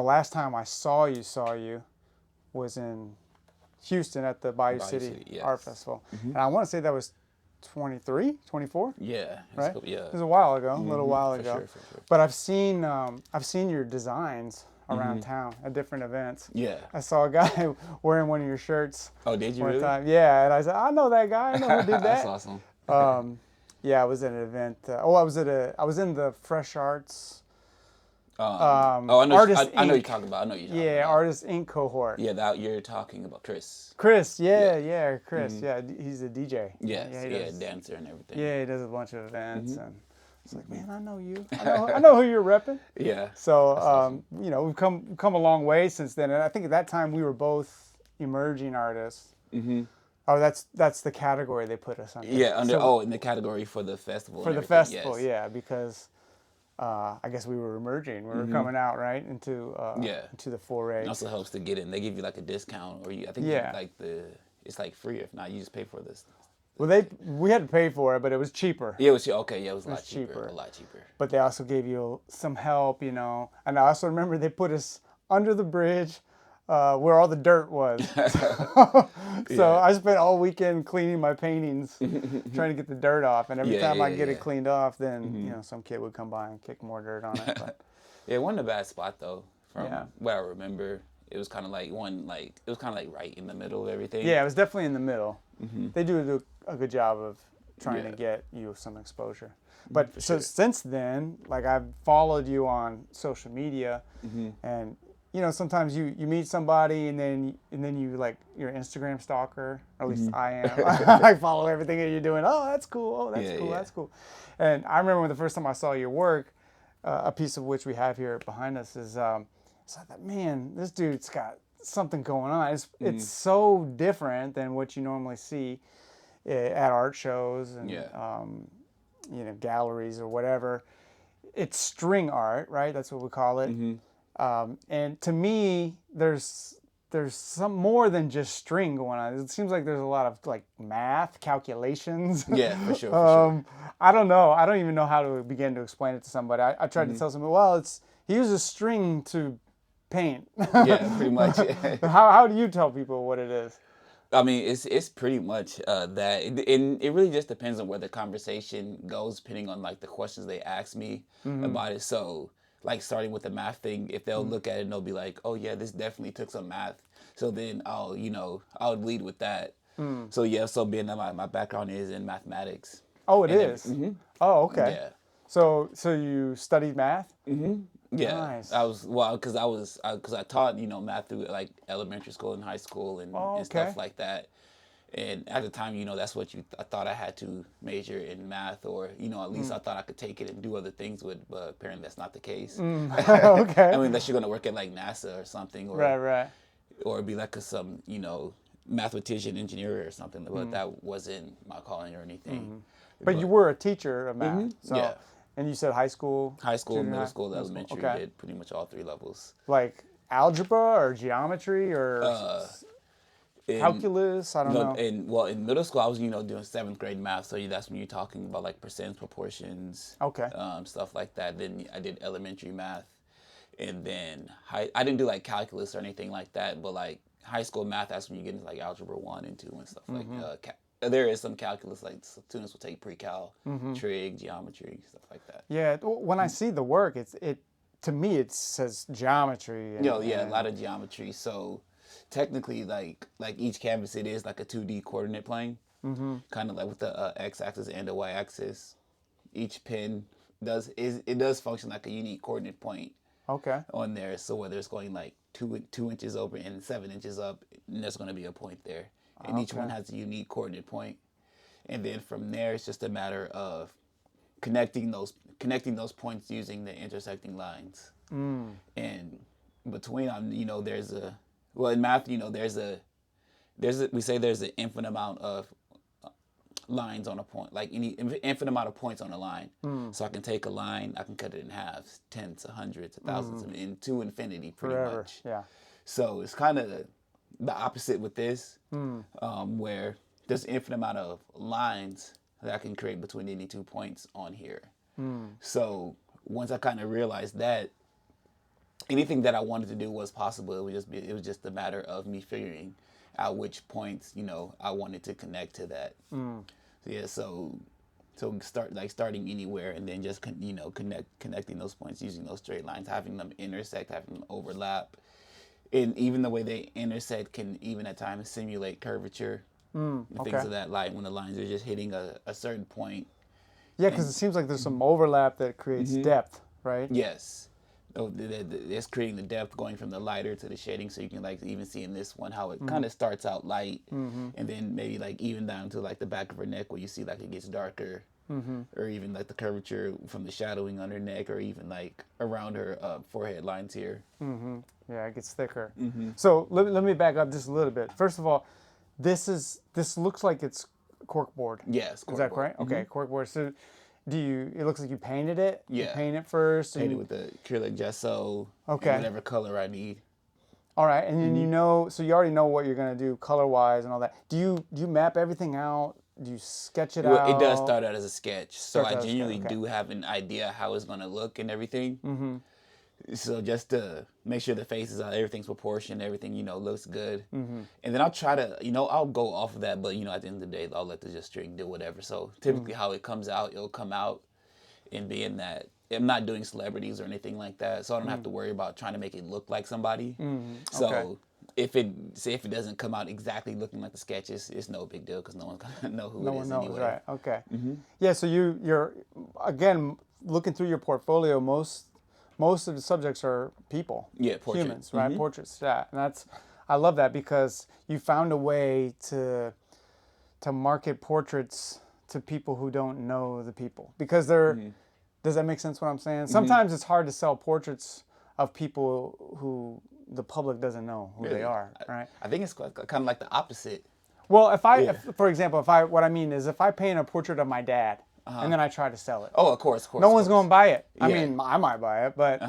the last time I saw you was in Houston at the Bayou City yes. Art Festival. And I want to say that was 23, 24? Yeah. Right? Yeah. It was a while ago, a little while ago. For sure. But I've seen your designs around town at different events. Yeah. I saw a guy wearing one of your shirts. Oh, did you one really? time. Yeah, and I said, I know that guy. I know who did that. That's awesome. Yeah, I was at an event. I was in the Fresh Arts. I know. Artist I know Inc. you're talking about. I know you're talking Yeah, about. Artist Inc. cohort. Yeah, that you're talking about Chris. Chris, yeah, Chris. Yeah, he's a DJ. Yes, he yeah, does, dancer and everything. Yeah, he does a bunch of events, and it's like, man, I know you. I know who you're repping. Yeah. So, awesome. we've come a long way since then, and I think at that time we were both emerging artists. Mm-hmm. Oh, that's the category they put us under. Yeah, in the category for the festival. For the festival, yes. Yeah, because I guess we were emerging. We were coming out right into the foray. It also helps to get in. They give you like a discount, or I think it's like free. If not, you just pay for this. Well, we had to pay for it, but it was cheaper. Yeah, it was okay. Yeah, it was a lot cheaper. A lot cheaper. But they also gave you some help, And I also remember they put us under the bridge where all the dirt was. So I spent all weekend cleaning my paintings, trying to get the dirt off. And every time I get it cleaned off, then some kid would come by and kick more dirt on it. But. Yeah, it wasn't a bad spot though. From what I remember, it was kind of like right in the middle of everything. Yeah, it was definitely in the middle. They do a good job of trying to get you some exposure. But since then, like I've followed you on social media, and sometimes you meet somebody and then you like you're an Instagram stalker, or at least I am. I follow everything that you're doing. Oh, that's cool. Oh, that's cool. That's cool. And I remember when the first time I saw your work, a piece of which we have here behind us is, so I thought, man, this dude's got something going on. It's so different than what you normally see at art shows and galleries or whatever. It's string art, right? That's what we call it. And to me, there's some more than just string going on. It seems like there's a lot of like math, calculations. Yeah, for sure. I don't know. I don't even know how to begin to explain it to somebody. I tried to tell somebody, well, he uses string to paint. Yeah, pretty much. How do you tell people what it is? I mean, it's pretty much that, and it really just depends on where the conversation goes, depending on like the questions they ask me about it. So, like starting with the math thing, if they'll look at it and they'll be like, "Oh yeah, this definitely took some math." So then I'll lead with that. So being that my background is in mathematics. Oh, it is. Oh, okay. Yeah. So you studied math? Yeah, nice. because I taught math through like elementary school and high school and stuff like that. And at the time, that's what I thought I had to major in math, or at least I thought I could take it and do other things with. But apparently, that's not the case. Okay. I mean, unless you're gonna work at like NASA or something, or right, or be like some mathematician, engineer or something. But that wasn't my calling or anything. But you were a teacher of math. So. Yeah. And you said high school? Middle school, elementary. Okay. Did pretty much all three levels. Like algebra or geometry or calculus? I don't know. In middle school, I was doing 7th grade math. So that's when you're talking about like percents, proportions, stuff like that. Then I did elementary math, and then I didn't do like calculus or anything like that. But like high school math, that's when you get into like algebra 1 and 2 and stuff like there is some calculus, like students will take pre-cal, trig, geometry, stuff like that. Yeah, when I see the work, to me it says geometry. A lot of geometry. So technically, like each canvas, it is like a 2D coordinate plane, kind of like with the x-axis and the y-axis. Each pin does function like a unique coordinate point. Okay. On there, so whether it's going like 2 inches over and 7 inches up, and there's going to be a point there. And each one has a unique coordinate point. And then from there, it's just a matter of connecting those points using the intersecting lines. And between them, in math, we say there's an infinite amount of lines on a point, like any infinite amount of points on a line. So I can take a line, I can cut it in halves, tenths, hundreds, thousands, into infinity pretty much. Yeah. So it's kind of the opposite with this, where there's an infinite amount of lines that I can create between any 2 points on here. So once I kind of realized that, anything that I wanted to do was possible. It was just a matter of me figuring out which points, I wanted to connect to that. Yeah, so starting anywhere and then just connecting those points using those straight lines, having them intersect, having them overlap, and even the way they intersect can even at times simulate curvature and things of that light when the lines are just hitting a certain point. Yeah, because it seems like there's some overlap that creates depth, right? Yes. It's creating the depth going from the lighter to the shading, so you can even see in this one how it kind of starts out light and then maybe even down to the back of her neck where you see it gets darker, or even the curvature from the shadowing on her neck, or even around her forehead lines here. Yeah, it gets thicker. So let me back up just a little bit. First of all, this looks like it's corkboard. Yes, corkboard. Is that correct? Okay, corkboard. So it looks like you painted it? Yeah. You paint it first? Paint it with the acrylic gesso. Okay. And whatever color I need. All right, and then so you already know what you're going to do color-wise and all that. Do you map everything out? Do you sketch it out? It does start out as a sketch. So I genuinely do have an idea how it's going to look and everything. So just to make sure the faces are, everything's proportioned, everything, looks good. And then I'll try to, I'll go off of that, but, at the end of the day, I'll let the string do whatever. So typically how it comes out, it'll come out and being that I'm not doing celebrities or anything like that. So I don't have to worry about trying to make it look like somebody. So if it doesn't come out exactly looking like the sketches, it's no big deal because no one's going to know who it is anyway. Right, okay. Yeah, so you're, again, looking through your portfolio, most of the subjects are people. Yeah, portrait. Humans, right? Portraits, yeah. And I love that because you found a way to market portraits to people who don't know the people. Because does that make sense what I'm saying? Sometimes it's hard to sell portraits of people who the public doesn't know who they are, right? I think it's kind of like the opposite. Well, for example, what I mean is if I paint a portrait of my dad, and then I try to sell it. Oh, of course. No one's going to buy it. I mean, I might buy it, but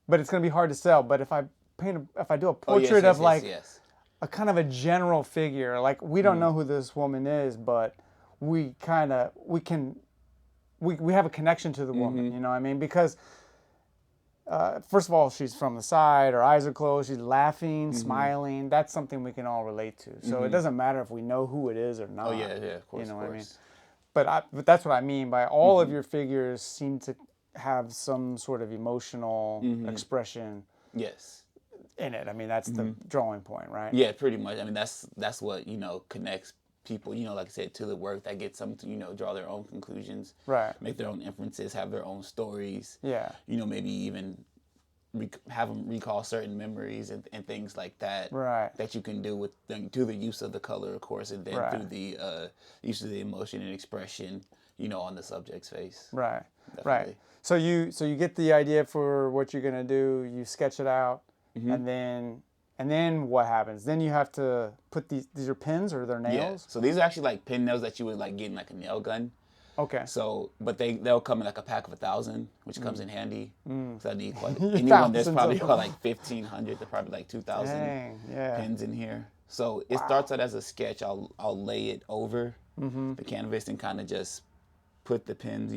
it's going to be hard to sell. But if I do a portrait of a kind of a general figure, we don't know who this woman is, but we have a connection to the woman. You know what I mean? Because first of all, she's from the side, her eyes are closed, she's laughing, smiling. That's something we can all relate to. So it doesn't matter if we know who it is or not. Oh yeah, of course. You know what I mean? But that's what I mean by all of your figures seem to have some sort of emotional expression. Yes. In it. I mean, that's the drawing point, right? Yeah, pretty much. I mean, that's what connects people. Like I said, to the work that gets them to draw their own conclusions, right? Make their own inferences, have their own stories. Yeah. Maybe even have them recall certain memories and things like that. Right. That you can do through the use of the color, of course, and then through the use of the emotion and expression, on the subject's face. Right. Definitely. Right. So you get the idea for what you're gonna do. You sketch it out, and then what happens? Then you have to put these are pins or they're nails? Yeah. So these are actually pin nails that you would get in a nail gun. Okay. So, but they'll come in a pack of 1,000, which comes in handy. So I need anyone there's probably 1,500 to probably 2,000 pins in here. So it starts out as a sketch. I'll lay it over the canvas and kind of just put the pins,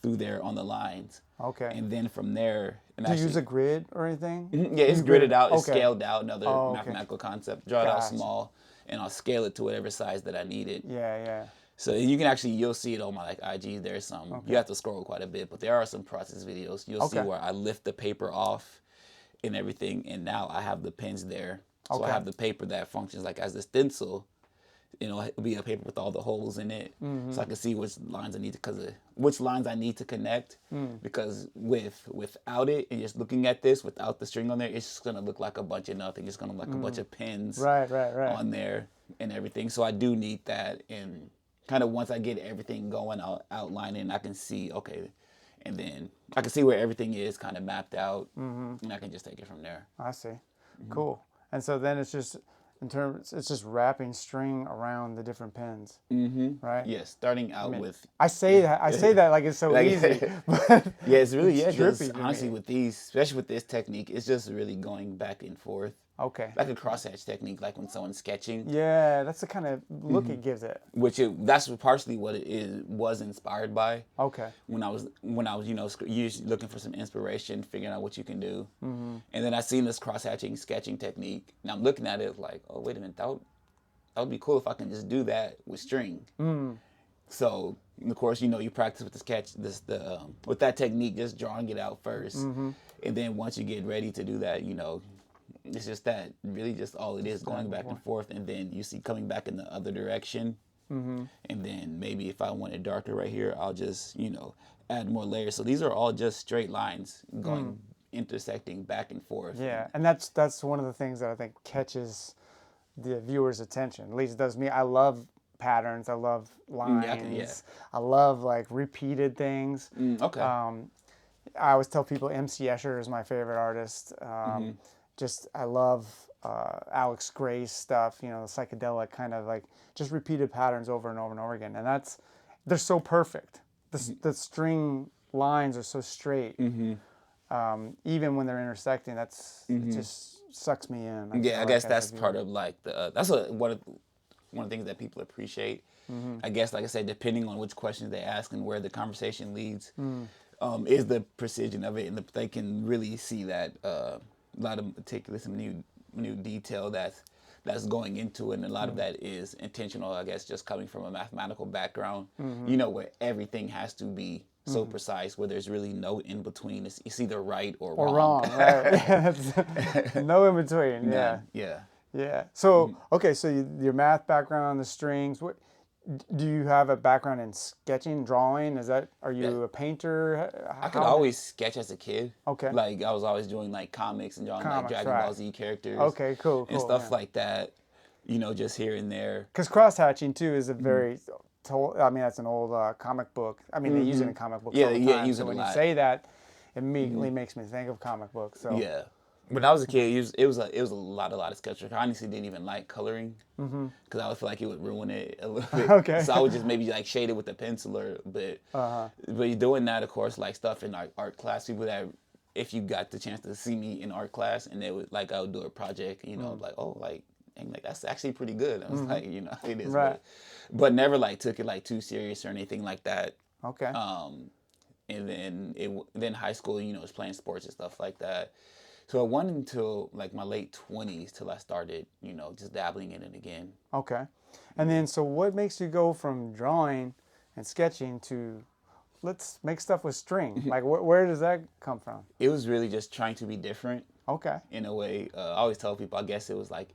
through there on the lines. Okay. And then from there, do you use a grid or anything? Yeah, it's gridded out. It's scaled out. Another mathematical concept. Draw it out small, and I'll scale it to whatever size that I need it. Yeah. So you can you'll see it on my IG. There's some, you have to scroll quite a bit, but there are some process videos. You'll see where I lift the paper off and everything, and now I have the pins there. So I have the paper that functions as a stencil. It'll be a paper with all the holes in it, so I can see which lines I need to connect. Because without it and just looking at this without the string on there, it's just gonna look like a bunch of nothing. It's gonna look like a bunch of pins, right, on there and everything. So I do need that, and kind of once I get everything going, I'll outline it and I can see and then I can see where everything is kind of mapped out, and I can just take it from there. I see, cool. And so then it's just. It's just wrapping string around the different pins, right? Yes, starting out with. I say that like it's so easy. But yeah, it's really it's trippy just, honestly, with these, especially with this technique, it's just really going back and forth. Okay. Like a crosshatch technique, like when someone's sketching. Yeah, that's the kind of look it gives it. That's partially what it was inspired by. Okay. When I was usually looking for some inspiration, figuring out what you can do, and then I seen this crosshatching sketching technique, and I'm looking at it like, oh wait a minute, that would be cool if I can just do that with string. So of course, you practice with with that technique, just drawing it out first, and then once you get ready to do that, it's just that really just all it is, going back and forth, and then you see coming back in the other direction, and then maybe if I want it darker right here, I'll just add more layers. So these are all just straight lines going intersecting back and forth. Yeah, and that's one of the things that I think catches the viewer's attention. At least it does me. I love patterns. I love lines. I love like repeated things. Okay. I always tell people MC Escher is my favorite artist. I love Alex Gray's stuff, the psychedelic kind of like just repeated patterns over and over and over again. And they're so perfect. The string lines are so straight. Even when they're intersecting, it just sucks me in. I guess that's part of like one of the things that people appreciate. I guess, like I said, depending on which questions they ask and where the conversation leads, is the precision of it, and they can really see that a lot of meticulous and minute detail that's going into it, and a lot of that is intentional. I guess just coming from a mathematical background, where everything has to be so precise, where there's really no in between. It's either right or wrong. Right? No in between. Yeah. So okay, so your math background, the strings. What do you have a background in sketching, drawing? Are you a painter? I could always sketch as a kid. Okay. Like I was always doing like comics and drawing like Dragon Ball Z characters. Okay, cool. And stuff like that. Just here and there. Because cross-hatching too is a very that's an old comic book. I mean, they use it in comic books all the time. Use so it when a lot. you say that, it immediately makes me think of comic books. So yeah. When I was a kid, it was a lot of sketching. I honestly didn't even like coloring because I would feel like it would ruin it a little bit. Okay. So I would just maybe like shade it with a pencil but you're doing that, of course, like stuff in art class. People that, if you got the chance to see me in art class, and they would like, I would do a project, like, oh, like, and like that's actually pretty good. I was like, it is, right. But never like took it like too serious or anything like that. Okay. And then high school, was playing sports and stuff like that. So it wasn't until like my late 20s till I started, just dabbling in it again. Okay. And then, so what makes you go from drawing and sketching to let's make stuff with string? Like, where does that come from? It was really just trying to be different. Okay. In a way. I always tell people, I guess it was like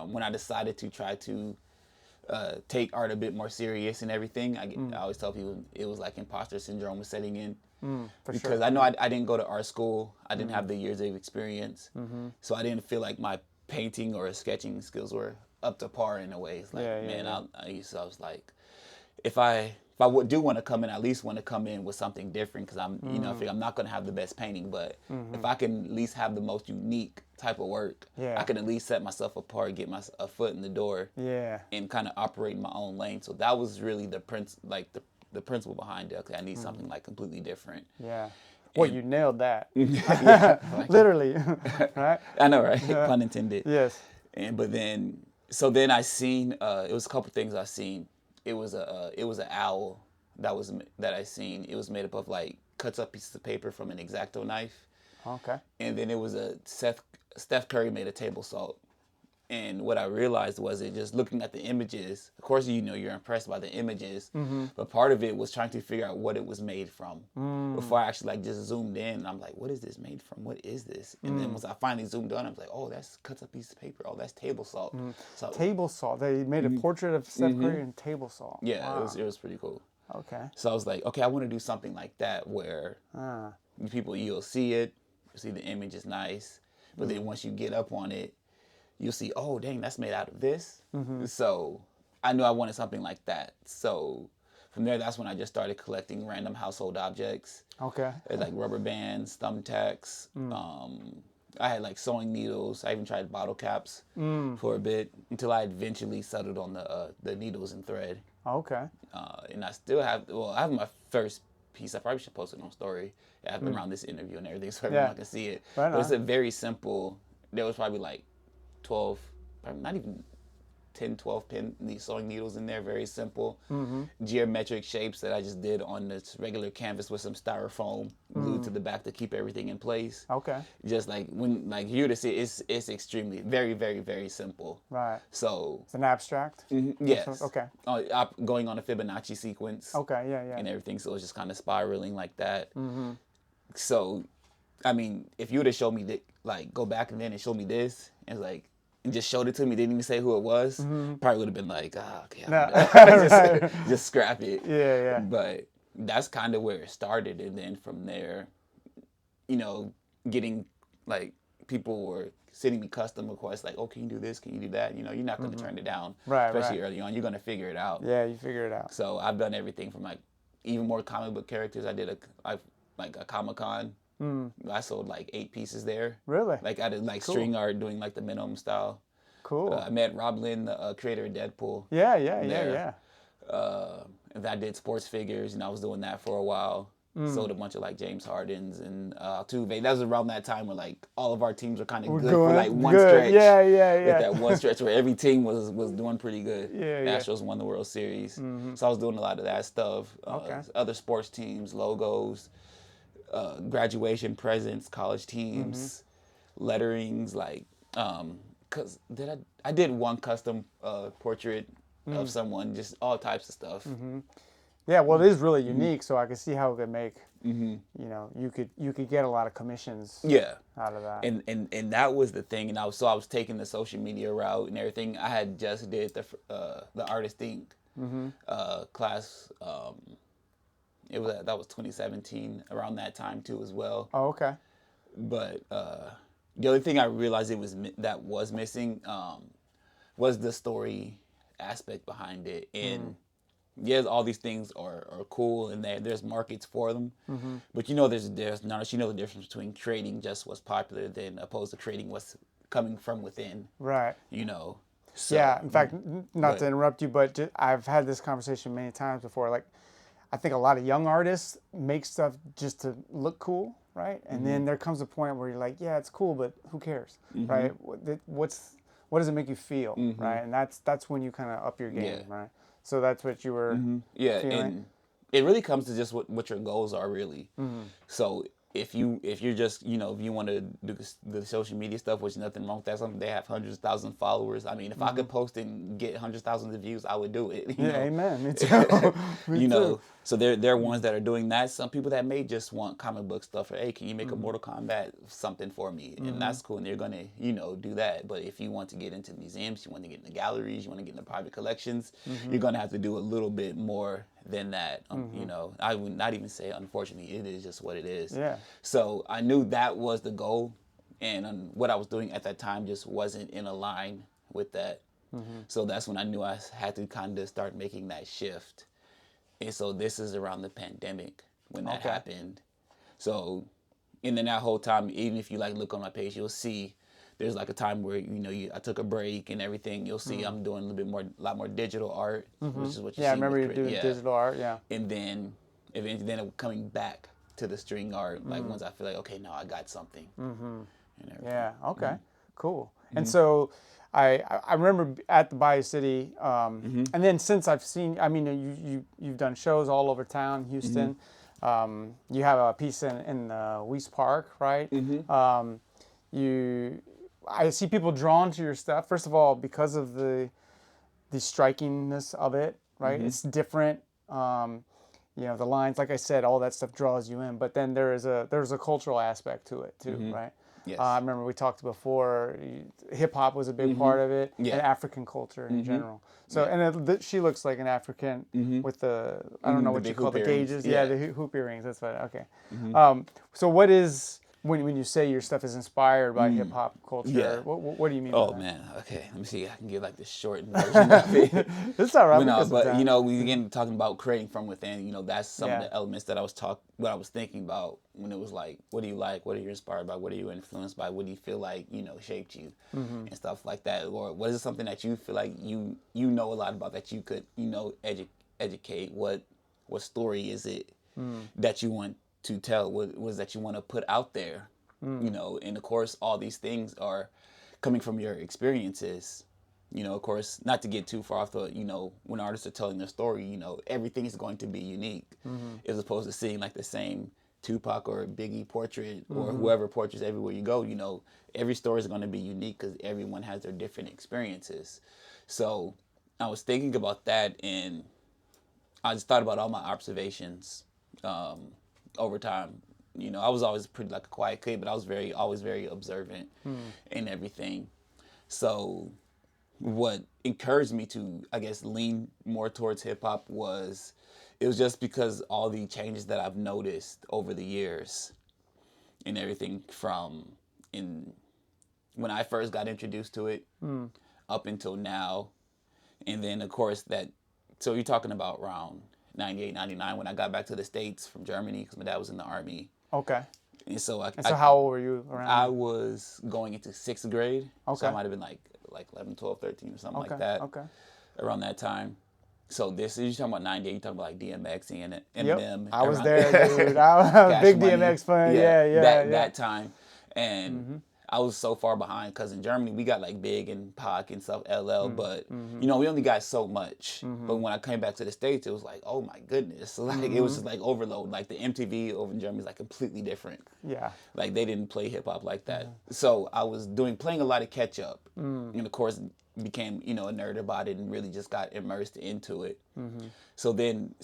when I decided to try to take art a bit more serious and everything, I always tell people it was like imposter syndrome was setting in. Because I know I didn't go to art school. I didn't have the years of experience. So I didn't feel like my painting or sketching skills were up to par in a way. It's like, I was like, if I do want to come in, I at least want to come in with something different, because I'm, I figure I'm not going to have the best painting, but if I can at least have the most unique type of work, I can at least set myself apart, get a foot in the door, and kind of operate in my own lane. So that was really the principle behind it. Okay, I need something like completely different. Yeah. Well, you nailed that. Literally, right? I know, right? Pun intended. Yes. So then I seen it was a couple things I seen. It was an owl that I seen. It was made up of like cuts up pieces of paper from an X-Acto knife. Okay. And then it was Steph Curry made a table salt. And what I realized was it just looking at the images, of course, you're impressed by the images, but part of it was trying to figure out what it was made from before I actually like just zoomed in. And I'm like, what is this made from? What is this? And then once I finally zoomed on, I was like, oh, that's cuts up piece of paper. Oh, that's table salt. So, table salt. They made a portrait of Steph Curry in table salt. Yeah, wow. It was pretty cool. Okay. So I was like, okay, I want to do something like that where you'll see it, you'll see the image is nice, but then once you get up on it, you'll see, oh, dang, that's made out of this. So I knew I wanted something like that. So from there, that's when I just started collecting random household objects. Okay. Like rubber bands, thumbtacks. I had like sewing needles. I even tried bottle caps for a bit until I eventually settled on the needles and thread. Okay. And I still have, I have my first piece. I probably should post it on story around this interview and everything so everyone can see it. Right but it's a very simple, there was probably like 12, not even 10, 12 pin these sewing needles in there. Very simple geometric shapes that I just did on this regular canvas with some styrofoam glued to the back to keep everything in place. Okay. Just like when you to see, it's extremely very, very, very simple. Right. So it's an abstract. yes. Okay. Going on a Fibonacci sequence. Okay. Yeah. And everything, so it's just kind of spiraling like that. So, I mean, if you would have showed me that, like, go back and then and show me this, and like, and just showed it to me, didn't even say who it was, probably would have been like, okay, just scrap it. Yeah. But that's kind of where it started, and then from there, getting like people were sending me custom requests like, oh, can you do this? Can you do that? You're not going to turn it down, especially early on. You're going to figure it out. Yeah, you figure it out. So I've done everything from like even more comic book characters. I did a Comic-Con. I sold like 8 pieces there. Really? Like I did like string art doing like the minimum style. Cool. I met Rob Lynn, the creator of Deadpool. Yeah. And I did sports figures, and I was doing that for a while. Sold a bunch of like James Hardens and Altuve. That was around that time where like all of our teams were kind of good for like one stretch. Yeah. With that one stretch where every team was doing pretty good. Yeah. Astros won the World Series. So I was doing a lot of that stuff. Other sports teams, logos, graduation presents, college teams, letterings, like cause I did one custom portrait of someone, just all types of stuff. Yeah, well, it is really unique, so I can see how it could make, you could get a lot of commissions out of that. And that was the thing, and I was taking the social media route and everything. I had just did the Artist Inc. Class. That was 2017, around that time too as well. Oh, okay. But the only thing I realized that was missing was the story aspect behind it. And yes, all these things are cool, and there's markets for them. But there's not. The difference between creating just what's popular than opposed to creating what's coming from within. Right. So, yeah. In fact, not to interrupt you, but I've had this conversation many times before. Like, I think a lot of young artists make stuff just to look cool, right? And then there comes a point where you're like, yeah, it's cool, but who cares, right? What does it make you feel, right? And that's when you kind of up your game, right? So that's what you were feeling? And it really comes to just what your goals are, really. So if you're just, if you want to do the social media stuff, which nothing wrong with that, something they have hundreds of thousands of followers. I mean, if I could post and get hundreds of thousands of views, I would do it. Yeah, amen. Me too. Me too. So there are ones that are doing that. Some people that may just want comic book stuff, or hey, can you make a Mortal Kombat something for me? And that's cool, and they're gonna do that. But if you want to get into museums, you want to get into galleries, you want to get into private collections, you're gonna have to do a little bit more than that. I would not even say, unfortunately, it is just what it is. Yeah. So I knew that was the goal, and what I was doing at that time just wasn't in a line with that. So that's when I knew I had to kind of start making that shift. And so this is around the pandemic when that happened. So, and then that whole time, even if you like look on my page, you'll see there's like a time where I took a break and everything. You'll see I'm doing a lot more digital art, which is what you see. Yeah, I remember you doing digital art. Yeah. And then eventually coming back to the string art, like once I feel like, okay, now I got something. Yeah. Okay. Cool. And so I remember at the Bayou City, and then since I've seen, I mean, you've done shows all over town, Houston. You have a piece in Weiss Park, right? I see people drawn to your stuff. First of all, because of the strikingness of it, right? It's different. The lines, like I said, all that stuff draws you in. But then there's a cultural aspect to it too, right? Yes. I remember we talked before. Hip hop was a big part of it, and African culture in general. So, and she looks like an African with the I don't know what you call the gauges. Yeah, the hoop earrings. That's what. Okay. So, what is when you say your stuff is inspired by hip hop culture? Yeah. What do you mean? By that? Man, okay. Let me see. I can give like the short version of it. It's all right. But we again talking about creating from within. That's some of the elements that what I was thinking about when it was like, what do you like? What are you inspired by? What are you influenced by? What do you feel like shaped you and stuff like that? Or what is something that you feel like you know a lot about that you could educate? What story is it that you want to tell? What was that you want to put out there? And of course, all these things are coming from your experiences, you know, of course, not to get too far off the, you know, when artists are telling their story, you know, everything is going to be unique, as opposed to seeing like the same Tupac or Biggie portrait or whoever portraits everywhere you go. You know, every story is going to be unique because everyone has their different experiences. So I was thinking about that, and I just thought about all my observations over time. You know, I was always pretty like a quiet kid, but I was always very observant in everything. So what encouraged me to, I guess, lean more towards hip hop it was just because all the changes that I've noticed over the years and everything from when I first got introduced to it up until now. And then, of course, so you're talking about around 98, 99 when I got back to the States from Germany because my dad was in the Army. Okay. And so how old were you around? I was going into 6th grade. Okay. So I might have been like 11, 12, 13 or something like that. Okay. Around that time. So you're talking about 98, you're talking about like DMX and Eminem. Yep. I was there, dude. I was a big Money. DMX fan. Yeah. That time. And I was so far behind because in Germany we got like Big and Pac and stuff, LL, but you know, we only got so much. But when I came back to the States, it was like, oh my goodness. Like it was just like overload. Like the MTV over in Germany is like completely different. Yeah. Like they didn't play hip hop like that. So I was playing a lot of catch up. And of course became, you know, a nerd about it and really just got immersed into it. So then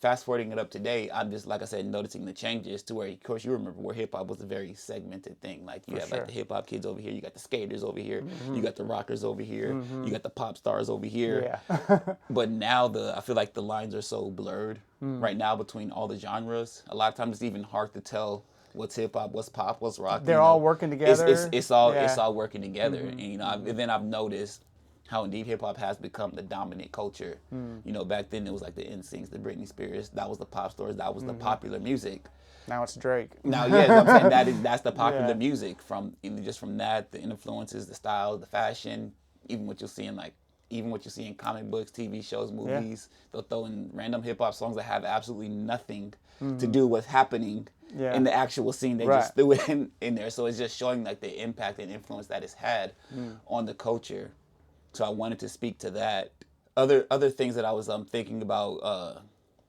fast forwarding it up today, I'm just, like I said, noticing the changes to where, of course, you remember where hip hop was a very segmented thing. Like you have like the hip hop kids over here, you got the skaters over here, you got the rockers over here, you got the pop stars over here. Yeah. But now I feel like the lines are so blurred right now between all the genres. A lot of times it's even hard to tell what's hip hop, what's pop, what's rock. They're all working together. It's all working together. And you know, and then I've noticed how indeed hip hop has become the dominant culture. You know, back then it was like the NSYNCs, the Britney Spears, that was the pop stars, that was the popular music. Now it's Drake. Now, yeah, I'm saying that's the popular music from that, the influences, the style, the fashion, even what you see in comic books, TV shows, movies. They'll throw in random hip hop songs that have absolutely nothing to do with happening in the actual scene. They just threw it in there. So it's just showing like the impact and influence that it's had on the culture. So I wanted to speak to that. Other things that I was thinking about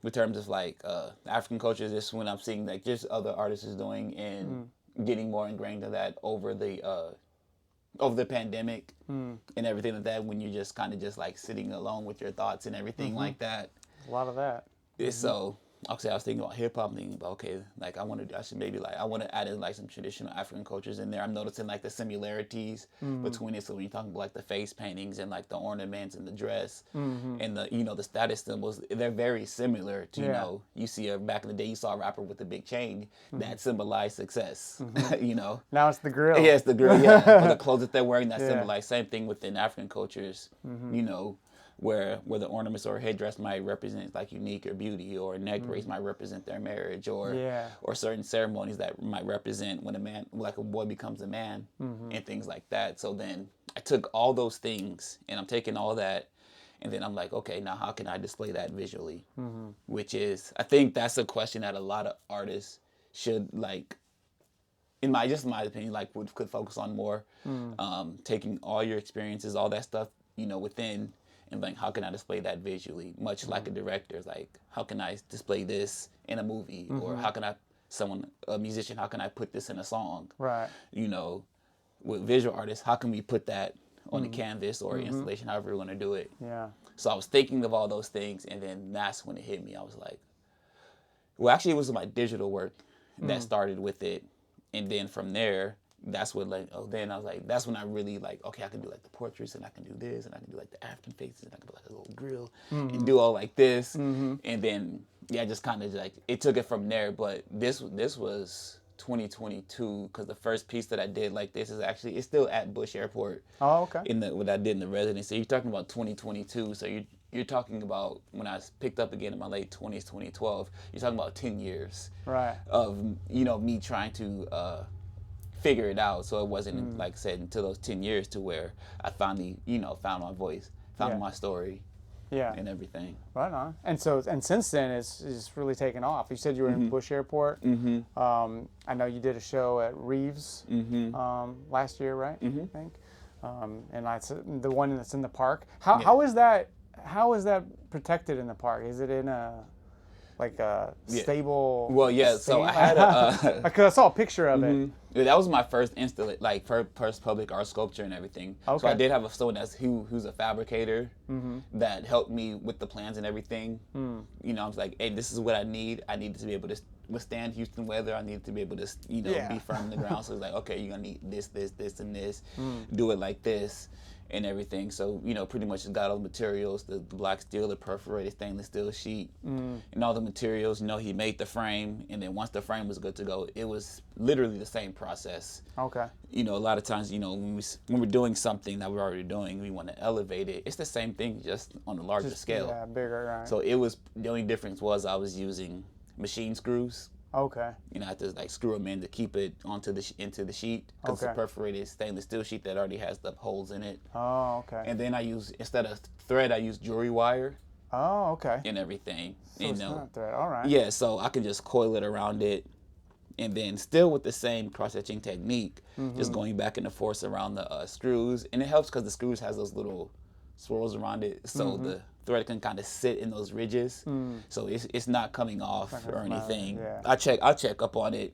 in terms of like African culture, just when I'm seeing like just other artists is doing and getting more ingrained in that over the pandemic and everything like that, when you're just kind of just like sitting alone with your thoughts and everything like that. A lot of that. So actually, I was thinking about hip hop, thinking about, okay, like I want to add in like some traditional African cultures in there. I'm noticing like the similarities between it. So when you're talking about like the face paintings and like the ornaments and the dress and the, you know, the status symbols, they're very similar to, you know, you see back in the day, you saw a rapper with a big chain that symbolized success, you know. Now it's the grill. Yeah, it's the grill, yeah. Or the clothes that they're wearing that symbolize, same thing within African cultures, you know, where the ornaments or headdress might represent like unique or beauty, or neck brace might represent their marriage, or certain ceremonies that might represent when a boy becomes a man and things like that. So then I took all those things and I'm taking all that, and then I'm like, okay, now how can I display that visually? Which is, I think that's a question that a lot of artists should, like, in my opinion, like could focus on more. Taking all your experiences, all that stuff, you know, within, and like, how can I display that visually? Much like a director, like, how can I display this in a movie? Or how can a musician, how can I put this in a song? Right. You know, with visual artists, how can we put that on the canvas or installation, however we're going to do it? Yeah. So I was thinking of all those things, and then that's when it hit me. I was like, well, actually, it was my digital work that started with it. And then from there, that's what, like, then I was like, that's when I really, like, okay, I can do like the portraits, and I can do this, and I can do like the African faces, and I can do like a little grill and do all like this. And then, yeah, just kind of like, it took it from there. But this was 2022, because the first piece that I did like this is actually, it's still at Bush Airport. Oh, okay. What I did in the residency. You're talking about 2022, so you're talking about when I picked up again in my late 20s, 2012. You're talking about 10 years of, you know, me trying to figure it out. So it wasn't, like I said, until those 10 years to where I finally, you know, found my voice, found my story. Yeah. and everything. Right on. And so, and since then, it's really taken off. You said you were in Bush Airport. I know you did a show at Reeves last year, right? I think. And that's the one that's in the park. How is that? How is that protected in the park? Is it in a like a stable? Well, yeah. So I had because I saw a picture of it. Yeah, that was my first first public art sculpture and everything. Okay. So I did have someone who's a fabricator that helped me with the plans and everything. You know, I was like, hey, this is what I need. I needed to be able to withstand Houston weather. I needed to be able to, be firm in the ground. So it's like, okay, you're gonna need this, and this. Do it like this. And everything, so pretty much got all the materials, the black steel, the perforated stainless steel sheet, and all the materials. He made the frame, and then once the frame was good to go, it was literally the same process. Okay. A lot of times, when we're doing something that we're already doing, we want to elevate it. It's the same thing, just on a larger scale. Yeah, bigger, right. So it was, the only difference was I was using machine screws. Okay. I have to screw them in to keep it into the sheet, because it's a perforated stainless steel sheet that already has the holes in it. Oh, okay. And then instead of thread, I use jewelry wire. Oh, okay. And everything. So it's not thread. All right. Yeah, so I can just coil it around it, and then still with the same cross-hatching technique, just going back and forth around the screws, and it helps because the screws has those little swirls around it, so the thread can kind of sit in those ridges, so it's not coming off or anything. I check up on it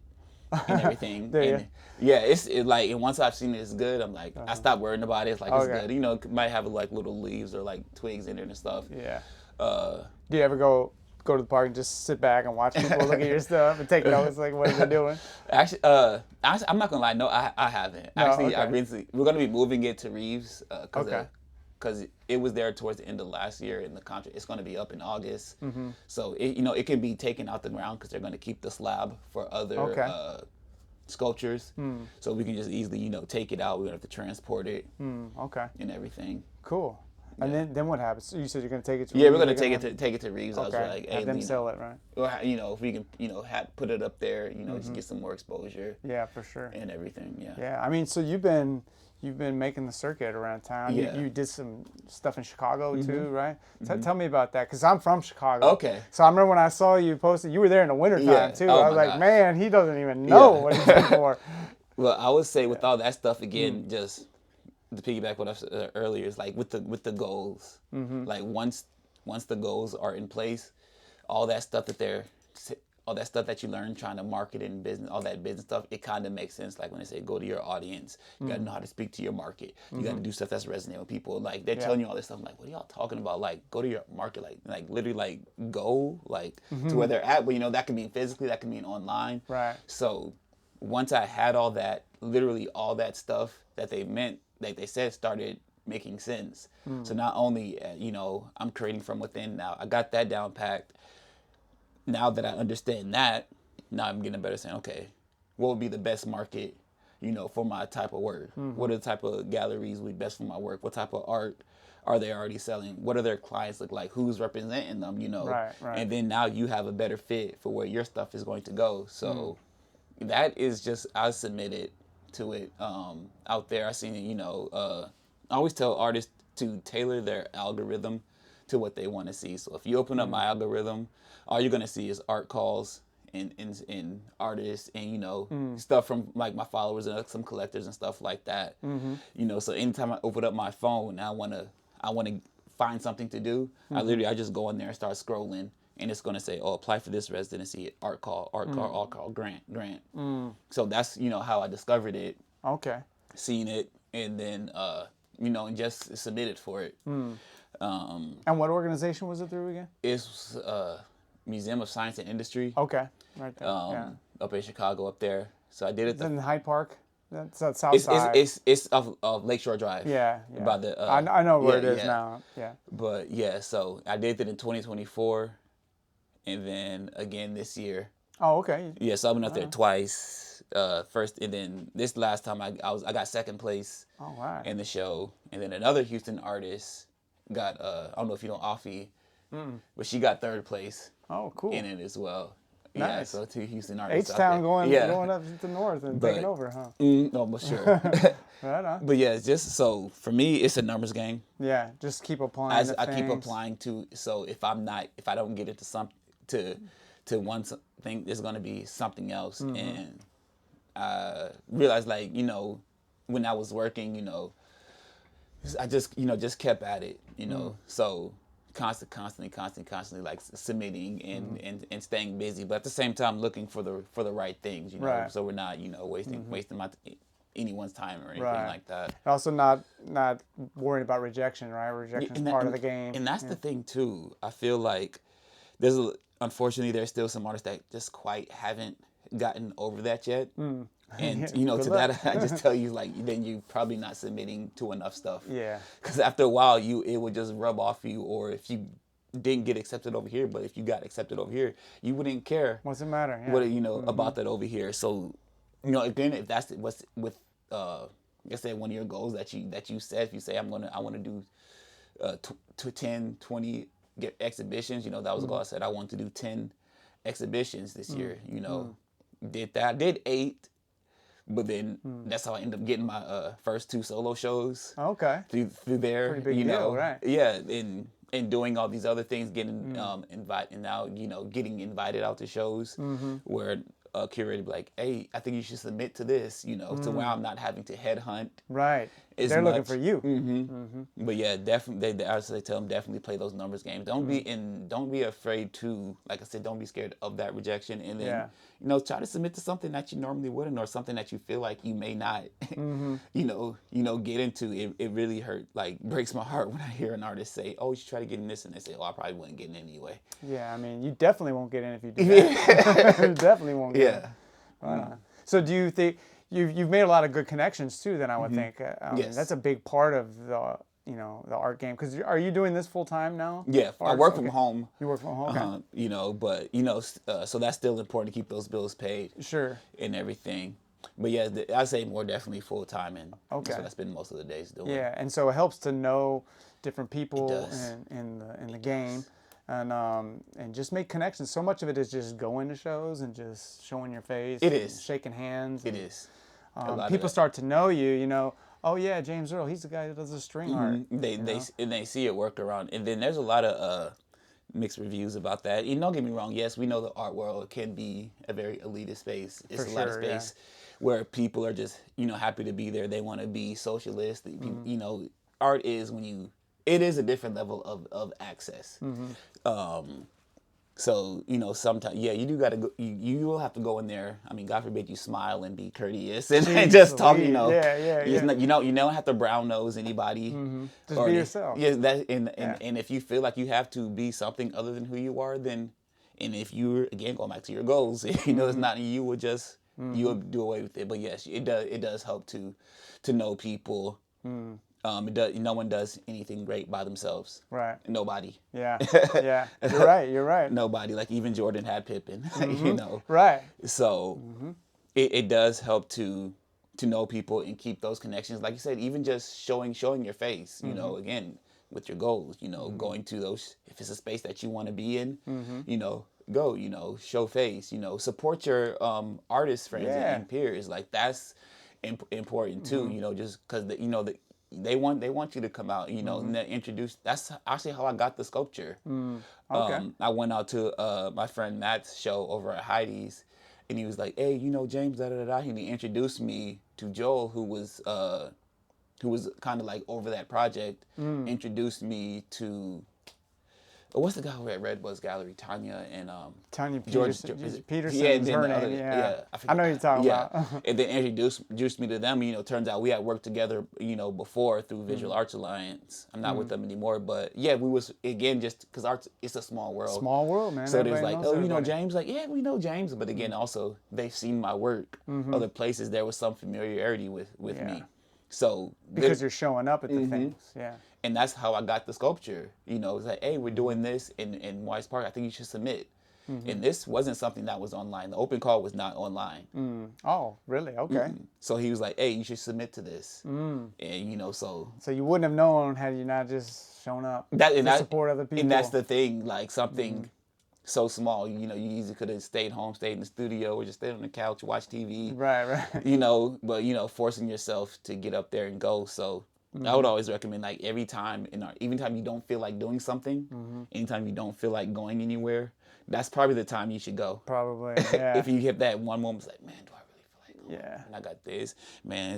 and everything. And once I've seen it's good, I'm like, I stop worrying about it. It's like, it's good. It might have little leaves or twigs in it and stuff. Yeah. Do you ever go to the park and just sit back and watch people look at your stuff and take notes, like what they're doing? Actually, I'm not gonna lie. No, I haven't. We're gonna be moving it to Reeves because it was there towards the end of last year in the contract. It's going to be up in August. So it can be taken out the ground because they're going to keep the slab for other sculptures. So we can just easily take it out. We don't have to transport it. And everything. Cool. And then what happens? So you said you're going to take it to Reeves? Yeah, we're going to take it to Reeves. I was like, hey, have them sell it, right? Or, if we can, put it up there, just get some more exposure. Yeah, for sure. And everything, yeah. Yeah, I mean, so you've been making the circuit around town. Yeah. You did some stuff in Chicago too, right? Tell me about that, because I'm from Chicago. Okay. So I remember when I saw you posted, you were there in the wintertime too. Oh, I was like, man, he doesn't even know what he's doing for. Well, I would say with all that stuff, again, just to piggyback what I said earlier, is with the goals. Like once the goals are in place, all that stuff that you learn trying to market in business, all that business stuff, it kind of makes sense. Like when they say go to your audience, you got to know how to speak to your market. You got to do stuff that's resonating with people. Like they're telling you all this stuff. I'm like, what are y'all talking about? Like go to your market, like literally go to where they're at. But that can mean physically, that can mean online. Right. So once I had all that, literally all that stuff that they meant, like they said, started making sense. So not only I'm creating from within now, I got that down packed. Now that I understand that, now I'm getting better saying, okay, what would be the best market, for my type of work? What are the type of galleries would be best for my work? What type of art are they already selling? What do their clients look like? Who's representing them, Right. And then now you have a better fit for where your stuff is going to go. So that is just, I submitted to it out there. I seen it, I always tell artists to tailor their algorithm to what they want to see. So if you open up my algorithm, all you're going to see is art calls and artists and, stuff from my followers and some collectors and stuff like that. So anytime I open up my phone, I want to find something to do. I just go in there and start scrolling, and it's going to say, oh, apply for this residency, art call, grant. So that's, how I discovered it. Okay. Seen it, and then, and just submitted for it. And what organization was it through again? It's Museum of Science and Industry. Okay, right there. Up in Chicago, up there. So I did it. It's in Hyde Park. That's south side. It's of Lakeshore Drive. Yeah. By the. I know where it is now. Yeah. But so I did it in 2024, and then again this year. Oh, okay. Yeah, so I went up there twice. First, and then this last time I got second place. Oh, wow. In the show, and then another Houston artist got I don't know if you know Afi, but she got third place. Oh, cool. In it as well. Yeah, Nice. so two Houston artists. H-Town out there. going up to the north and taking over, huh? No, but sure. Right on. But yeah, it's just so for me, it's a numbers game. Yeah, just keep applying I keep things. applying to. So if I don't get it to one thing, there's gonna be something else. And I realized, like, when I was working, I just kept at it, So constantly like submitting and staying busy, but at the same time looking for the right things, Right. so we're not, wasting anyone's time or anything Right. like that. Also, not worrying about rejection, right? Rejection is part of the game. And that's the thing too. I feel like unfortunately there's still some artists that just quite haven't gotten over that yet. And to that I just tell you, like, then you're probably not submitting to enough stuff. Yeah. Because after a while it would just rub off you, or if you didn't get accepted over here, but if you got accepted over here, you wouldn't care. What's it matter? Yeah. What about that over here? So, again, if that's what's with like I said, one of your goals that you set, if you say I want to do 10, 20 exhibitions, that was a goal I said. I want to do 10 exhibitions this year. Did that. I did 8. But then that's how I ended up getting my first 2 solo shows. Okay. Through there, Pretty big deal, right? Yeah, and doing all these other things, getting invited, and now getting invited out to shows where a curator be like, hey, I think you should submit to this, to where I'm not having to headhunt. Right. They're looking for you. But yeah, definitely. I would tell them, definitely play those numbers games. Don't be afraid to, like I said, don't be scared of that rejection, and then try to submit to something that you normally wouldn't, or something that you feel like you may not, get into. It really breaks my heart when I hear an artist say, "Oh, you should try to get in this," and they say, "Oh, I probably wouldn't get in anyway." Yeah, I mean, you definitely won't get in if you do that. You definitely won't get in. So do you think you've made a lot of good connections too? Then I would think. Yes. That's a big part of the the art game. Because are you doing this full time now? Yeah, I work from home. You work from home. Okay. But so that's still important to keep those bills paid. Sure. And everything. But yeah, I'd say more definitely full time, and okay. that's what I spend most of the days doing. Yeah, and so it helps to know different people in the game. And just make connections. So much of it is just going to shows and just showing your face. It is. Shaking hands. It is. People start to know you, oh yeah, Jaymes Earl, he's the guy who does the string art. They see it work around. And then there's a lot of mixed reviews about that. And don't get me wrong, yes, we know the art world can be a very elitist space. It's lot of space where people are just, happy to be there. They want to be socialist. Art is it is a different level of access. So, sometimes, you do got to go, you will have to go in there. I mean, God forbid you smile and be courteous and just talk, You don't have to brown nose anybody. Just be yourself. Yeah, and if you feel like you have to be something other than who you are, then, and if you're, again, going back to your goals, it's not, you would just, you'll do away with it. But yes, it does help to know people. No one does anything great by themselves. Right. Nobody. Yeah. Yeah. You're right. Nobody. Like, even Jordan had Pippen. Right. So it does help to know people and keep those connections. Like you said, even just showing your face. Again, with your goals. Going to those, if it's a space that you want to be in. Go. Show face. Support your artist friends and peers. Like, that's important too. Just because they want you to come out, and introduce. That's actually how I got the sculpture. Okay. I went out to my friend Matt's show over at Heidi's, and he was like, "Hey, Jaymes, da da da," and he introduced me to Joel, who was kind of like over that project. Introduced me to. What's the guy who at Redbuzz Gallery? Tanya and Tanya Peterson. Peterson's her name. Yeah. I know who you're talking about. And then introduced me to them. Turns out we had worked together, before through Visual Arts Alliance. I'm not with them anymore, but yeah, we was, again, just because arts, it's a small world. Small world, man. So there's like, Jaymes, like, yeah, we know Jaymes, but again, also they've seen my work other places. There was some familiarity with me. So because you're showing up at the things, and that's how I got the sculpture. It's like, hey, we're doing this in Weiss Park. I think you should submit. And this wasn't something that was online. The open call was not online. Oh, really? Okay. So he was like, hey, you should submit to this. And, so. So you wouldn't have known had you not just shown up to support other people. And that's the thing, like something, so small. You know, you easily could have stayed home, stayed in the studio, or just stayed on the couch, watch TV. Right. You know, but forcing yourself to get up there and go. So I would always recommend, like, every time even time you don't feel like doing something, anytime you don't feel like going anywhere, that's probably the time you should go. Probably, yeah. If you hit that one moment, it's like, man, do I really feel like going? Yeah. And I got this. Man,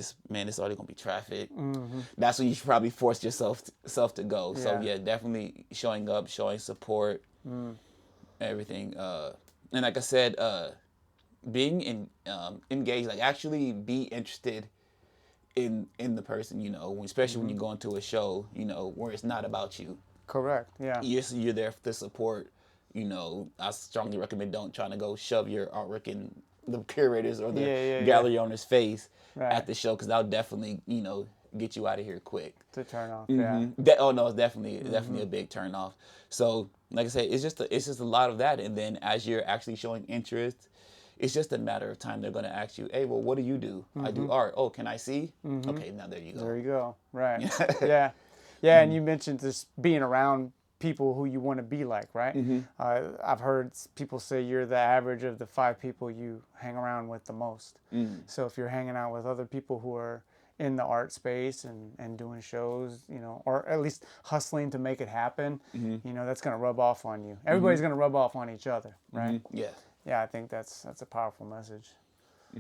it's already gonna be traffic. That's when you should probably force yourself to go. So yeah, definitely showing up, showing support, everything. And like I said, being engaged, like actually be interested in the person, you know, especially when you go into a show, you know, where it's not about you. Correct. Yeah. You're there to support. You know, I strongly recommend don't trying to go shove your artwork in the curators or the gallery owner's face at the show, because that'll definitely, you know, get you out of here quick. To turn off. Yeah. Oh no, it's definitely a big turn off. So like I said, it's just a lot of that, and then as you're actually showing interest, it's just a matter of time. They're going to ask you, hey, well, what do you do? I do art. Oh, can I see? Okay, now there you go. There you go. Right. Yeah. And you mentioned just being around people who you want to be like, right? I've heard people say you're the average of the 5 people you hang around with the most. So if you're hanging out with other people who are in the art space and doing shows, you know, or at least hustling to make it happen, you know, that's going to rub off on you. Everybody's going to rub off on each other, right? Yeah, I think that's a powerful message.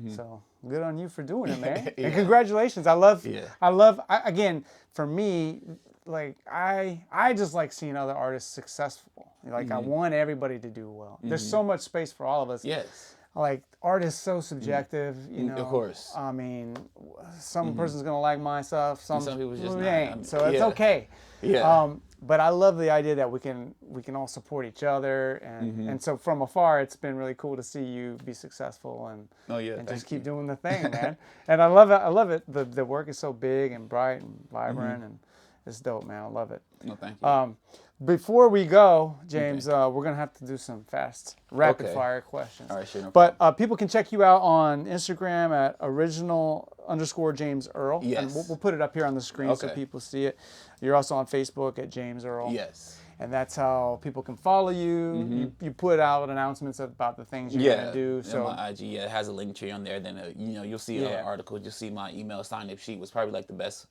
So good on you for doing it, man. And congratulations. Again, for me, like I just like seeing other artists successful. Like I want everybody to do well. There's so much space for all of us. Yes. Like art is so subjective, you know. Of course. I mean, some person's gonna like my stuff, some people just ain't. So it's okay. Yeah. But I love the idea that we can all support each other, and so from afar, it's been really cool to see you be successul and just keep doing the thing, man. And I love it. I love it. The work is so big and bright and vibrant, and it's dope, man. I love it. No, thank you. Before we go, Jaymes, we're gonna have to do some fast rapid fire questions. All right, sure. No but people can check you out on Instagram at original_Jaymes Earl. Yes. And we'll put it up here on the screen so people see it. You're also on Facebook at Jaymes Earl. Yes. And that's how people can follow you. You put out announcements about the things you're gonna do. So my IG it has a link tree on there. Then you know, you'll see other articles. You'll see my email sign-up sheet was probably like the best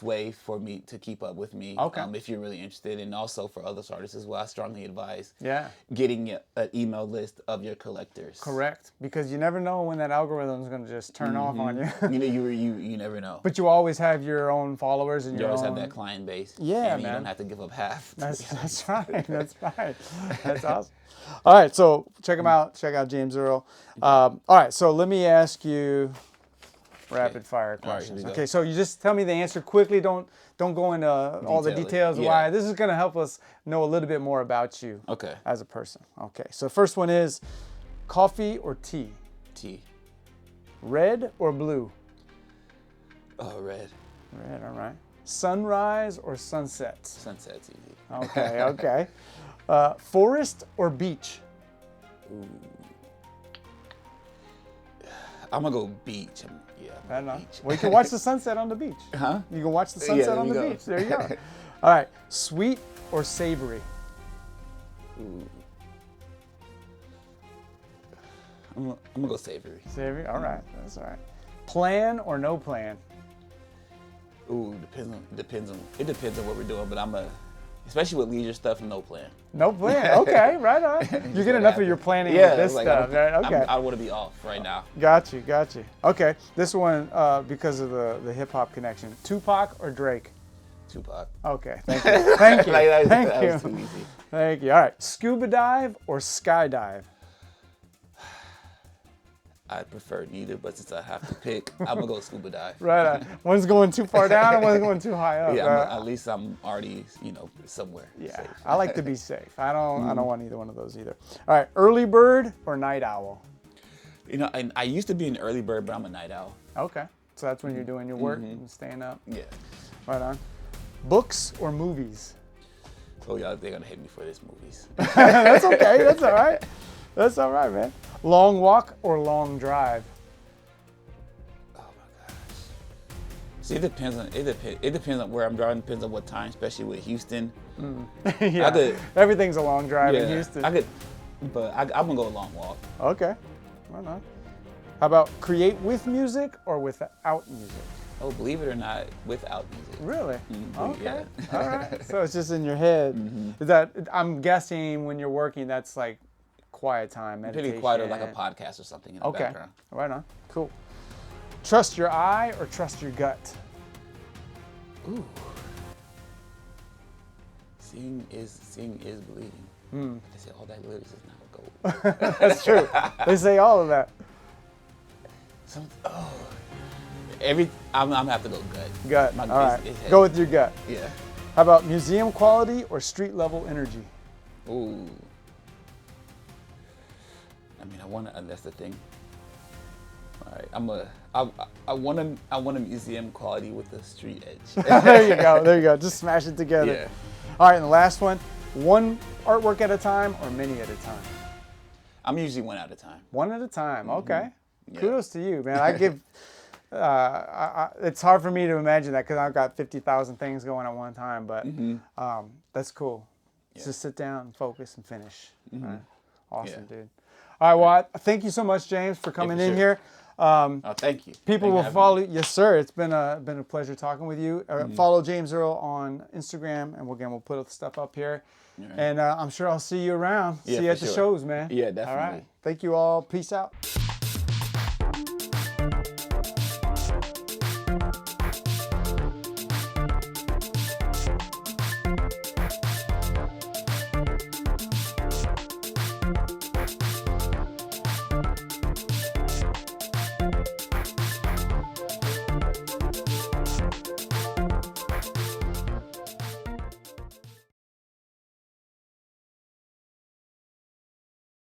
way for me to keep up with me. If you're really interested, and also for other artists as well, I strongly advise getting an email list of your collectors. Correct, because you never know when that algorithm is going to just turn off on you. you never know. But you always have your own followers and you always have that client base. Yeah, and man. You don't have to give up half. That's right. That's right. That's awesome. All right, so check them out. Check out Jaymes Earl. All right, so let me ask you rapid fire questions. Right, okay, so you just tell me the answer quickly. Don't go into all the details. Why? This is going to help us know a little bit more about you as a person. Okay, so first one is coffee or tea? Tea. Red or blue? Red. Red, all right. Sunrise or sunset? Sunset's easy. Okay. Forest or beach? Ooh. I'm going to go beach. I know. Well, you can watch the sunset on the beach. Huh? You can watch the sunset on the beach. There you go. All right. Sweet or savory? Ooh. I'm going to go savory. Savory? All right. That's all right. Plan or no plan? Ooh, depends on what we're doing, but especially with leisure stuff, no plan. No plan. Okay, right on. You get enough of your planning with this stuff, right? Okay. I want to be off right now. Got you. Okay, this one because of the hip hop connection. Tupac or Drake? Tupac. Okay, thank you. Thank you. That was too easy. Thank you. All right, scuba dive or skydive? I prefer neither, but since I have to pick, I'm going to go scuba dive. Right on. One's going too far down and one's going too high up. Yeah, at least I'm already, somewhere safe. I like to be safe. I don't want either one of those either. All right, early bird or night owl? And I used to be an early bird, but I'm a night owl. Okay, so that's when you're doing your work and staying up? Yeah. Right on. Books or movies? Oh, y'all, they're going to hate me for this, movies. That's okay. That's all right. That's all right, man. Long walk or long drive? Oh my gosh. See, it depends on where I'm driving. Depends on what time, especially with Houston. Yeah. I could. Everything's a long drive in Yeah, Houston. I could, but I'm gonna go a long walk. Okay. Right on. How about create with music or without music? Oh, believe it or not, without music. Really? Okay. Yeah. All right. So it's just in your head. Is that, I'm guessing when you're working, that's like quiet time, meditation. Pretty quiet, or like a podcast or something in the background. Right on. Cool. Trust your eye or trust your gut? Ooh. Seeing is believing. They say all that glitters is not gold. That's true. They say all of that. I'm gonna have to go gut. Gut. My All right. it's Go with your gut. Yeah. How about museum quality or street level energy? Ooh. I mean, that's the thing. All right, I want a museum quality with a street edge. There you go. There you go. Just smash it together. Yeah. All right, and the last one, one artwork at a time or many at a time? I'm usually one at a time. One at a time. Okay. Yeah. Kudos to you, man. I give. It's hard for me to imagine that because I've got 50,000 things going at one time. But that's cool. Yeah. Just sit down and focus and finish. Right? Awesome, Yeah. dude. All right, well, thank you so much, Jaymes, for coming in here. Oh, thank you. People will follow. Yes, sir. It's been a pleasure talking with you. Follow Jaymes Earl on Instagram, and we'll put the stuff up here. Right. And I'm sure I'll see you around. Yeah, see you at for the sure. shows, man. Yeah, definitely. All right. Thank you all. Peace out.